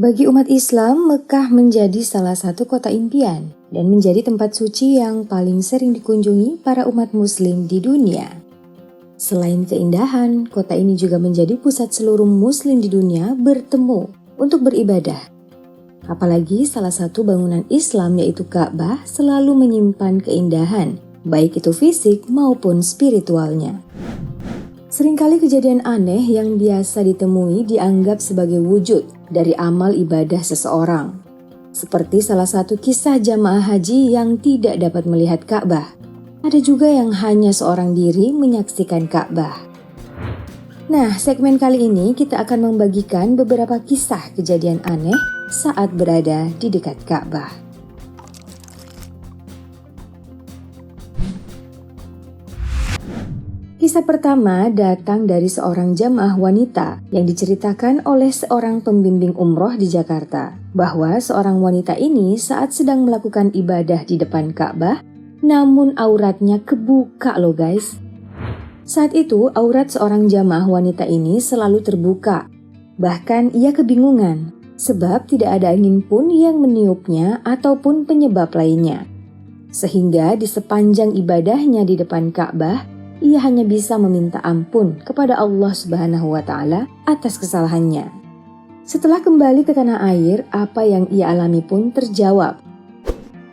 Bagi umat Islam, Mekah menjadi salah satu kota impian dan menjadi tempat suci yang paling sering dikunjungi para umat muslim di dunia. Selain keindahan, kota ini juga menjadi pusat seluruh muslim di dunia bertemu untuk beribadah. Apalagi salah satu bangunan Islam yaitu Ka'bah selalu menyimpan keindahan, baik itu fisik maupun spiritualnya. Seringkali kejadian aneh yang biasa ditemui dianggap sebagai wujud dari amal ibadah seseorang. Seperti salah satu kisah jamaah haji yang tidak dapat melihat Ka'bah. Ada juga yang hanya seorang diri menyaksikan Ka'bah. Nah, segmen kali ini kita akan membagikan beberapa kisah kejadian aneh saat berada di dekat Ka'bah. Kisah pertama datang dari seorang jamaah wanita yang diceritakan oleh seorang pembimbing umroh di Jakarta, bahwa seorang wanita ini saat sedang melakukan ibadah di depan Ka'bah, namun auratnya kebuka loh guys. Saat itu aurat seorang jamaah wanita ini selalu terbuka. Bahkan ia kebingungan, sebab tidak ada angin pun yang meniupnya ataupun penyebab lainnya. Sehingga di sepanjang ibadahnya di depan Ka'bah, ia hanya bisa meminta ampun kepada Allah Subhanahu wa Ta'ala atas kesalahannya. Setelah kembali ke tanah air, apa yang ia alami pun terjawab.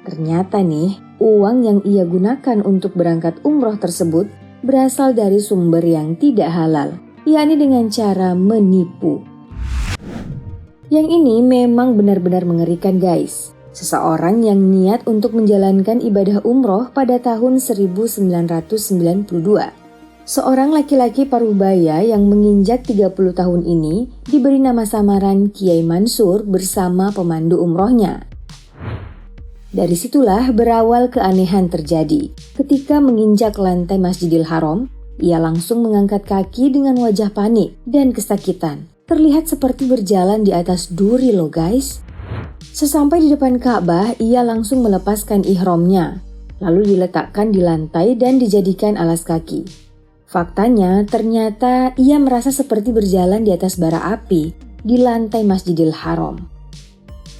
Ternyata nih, uang yang ia gunakan untuk berangkat umroh tersebut berasal dari sumber yang tidak halal, yakni dengan cara menipu. Yang ini memang benar-benar mengerikan guys. Seseorang yang niat untuk menjalankan ibadah umroh pada tahun 1992. Seorang laki-laki parubaya yang menginjak 30 tahun ini diberi nama samaran Kiai Mansur bersama pemandu umrohnya. Dari situlah berawal keanehan terjadi. Ketika menginjak lantai Masjidil Haram, ia langsung mengangkat kaki dengan wajah panik dan kesakitan. Terlihat seperti berjalan di atas duri loh guys. Sesampai di depan Ka'bah, ia langsung melepaskan ihramnya, lalu diletakkan di lantai dan dijadikan alas kaki. Faktanya, ternyata ia merasa seperti berjalan di atas bara api di lantai Masjidil Haram.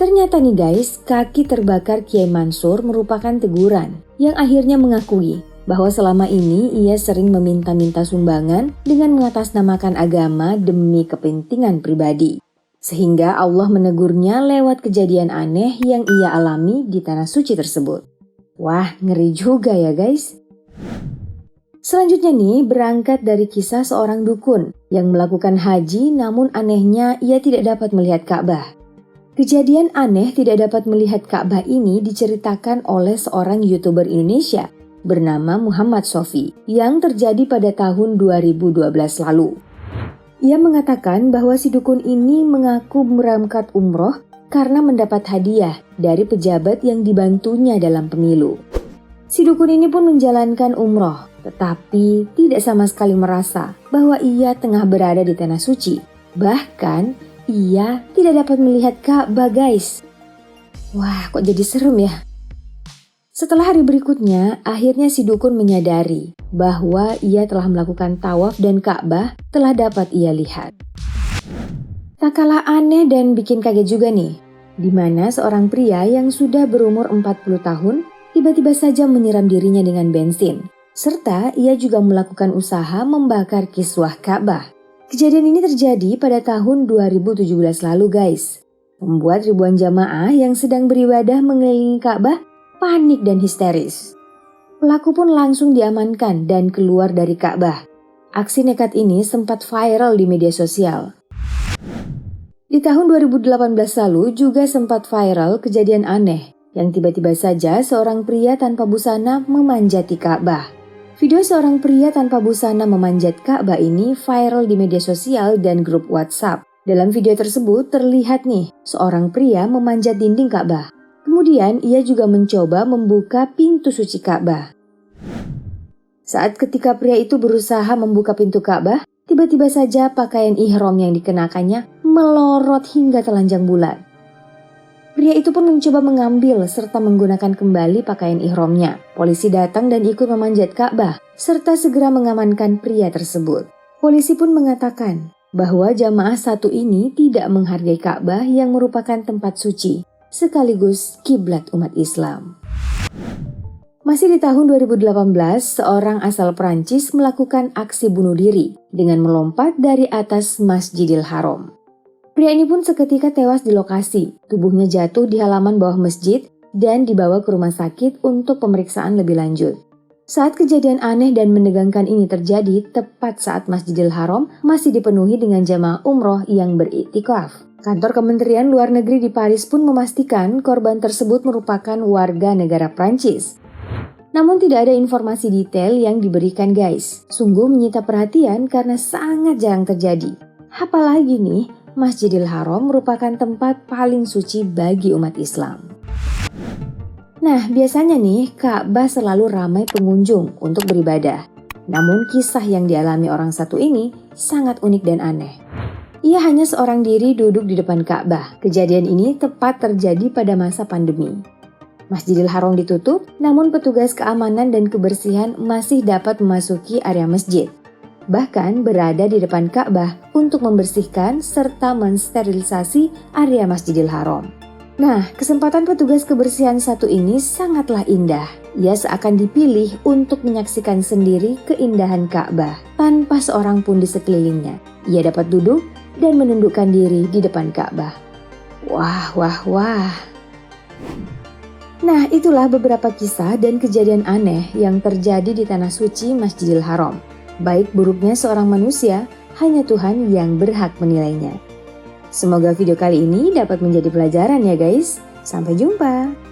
Ternyata nih guys, kaki terbakar Kiai Mansur merupakan teguran yang akhirnya mengakui bahwa selama ini ia sering meminta-minta sumbangan dengan mengatasnamakan agama demi kepentingan pribadi. Sehingga Allah menegurnya lewat kejadian aneh yang ia alami di tanah suci tersebut. Wah, ngeri juga ya guys. Selanjutnya nih, berangkat dari kisah seorang dukun yang melakukan haji namun anehnya ia tidak dapat melihat Ka'bah. Kejadian aneh tidak dapat melihat Ka'bah ini diceritakan oleh seorang YouTuber Indonesia bernama Muhammad Sofi yang terjadi pada tahun 2012 lalu. Ia mengatakan bahwa si dukun ini mengaku berangkat umroh karena mendapat hadiah dari pejabat yang dibantunya dalam pemilu. Si dukun ini pun menjalankan umroh, tetapi tidak sama sekali merasa bahwa ia tengah berada di tanah suci. Bahkan, ia tidak dapat melihat Ka'bah guys. Wah, kok jadi serem ya? Setelah hari berikutnya, akhirnya si dukun menyadari bahwa ia telah melakukan tawaf dan Ka'bah telah dapat ia lihat. Tak kalah aneh dan bikin kaget juga nih, di mana seorang pria yang sudah berumur 40 tahun tiba-tiba saja menyiram dirinya dengan bensin, serta ia juga melakukan usaha membakar kiswah Ka'bah. Kejadian ini terjadi pada tahun 2017 lalu guys, membuat ribuan jamaah yang sedang beribadah mengelilingi Ka'bah panik dan histeris. Pelaku pun langsung diamankan dan keluar dari Ka'bah. Aksi nekat ini sempat viral di media sosial. Di tahun 2018 lalu juga sempat viral kejadian aneh yang tiba-tiba saja seorang pria tanpa busana memanjati Ka'bah. Video seorang pria tanpa busana memanjat Ka'bah ini viral di media sosial dan grup WhatsApp. Dalam video tersebut terlihat nih seorang pria memanjat dinding Ka'bah. Kemudian ia juga mencoba membuka pintu suci Ka'bah. Saat ketika pria itu berusaha membuka pintu Ka'bah, tiba-tiba saja pakaian ihram yang dikenakannya melorot hingga telanjang bulat. Pria itu pun mencoba mengambil serta menggunakan kembali pakaian ihramnya. Polisi datang dan ikut memanjat Ka'bah serta segera mengamankan pria tersebut. Polisi pun mengatakan bahwa jamaah satu ini tidak menghargai Ka'bah yang merupakan tempat suci, sekaligus kiblat umat Islam. Masih di tahun 2018, seorang asal Prancis melakukan aksi bunuh diri dengan melompat dari atas Masjidil Haram. Pria ini pun seketika tewas di lokasi, tubuhnya jatuh di halaman bawah masjid dan dibawa ke rumah sakit untuk pemeriksaan lebih lanjut. Saat kejadian aneh dan menegangkan ini terjadi, tepat saat Masjidil Haram masih dipenuhi dengan jamaah umroh yang beriktikaf. Kantor Kementerian Luar Negeri di Paris pun memastikan korban tersebut merupakan warga negara Prancis. Namun tidak ada informasi detail yang diberikan guys. Sungguh menyita perhatian karena sangat jarang terjadi. Apalagi nih, Masjidil Haram merupakan tempat paling suci bagi umat Islam. Nah, biasanya nih Ka'bah selalu ramai pengunjung untuk beribadah. Namun kisah yang dialami orang satu ini sangat unik dan aneh. Ia hanya seorang diri duduk di depan Ka'bah. Kejadian ini tepat terjadi pada masa pandemi. Masjidil Haram ditutup, namun petugas keamanan dan kebersihan masih dapat memasuki area masjid. Bahkan berada di depan Ka'bah untuk membersihkan serta mensterilisasi area Masjidil Haram. Nah, kesempatan petugas kebersihan satu ini sangatlah indah. Ia seakan dipilih untuk menyaksikan sendiri keindahan Ka'bah tanpa seorang pun di sekelilingnya. Ia dapat duduk dan menundukkan diri di depan Ka'bah. Wah. Nah, itulah beberapa kisah dan kejadian aneh yang terjadi di tanah suci Masjidil Haram. Baik buruknya seorang manusia, hanya Tuhan yang berhak menilainya. Semoga video kali ini dapat menjadi pelajaran ya guys. Sampai jumpa.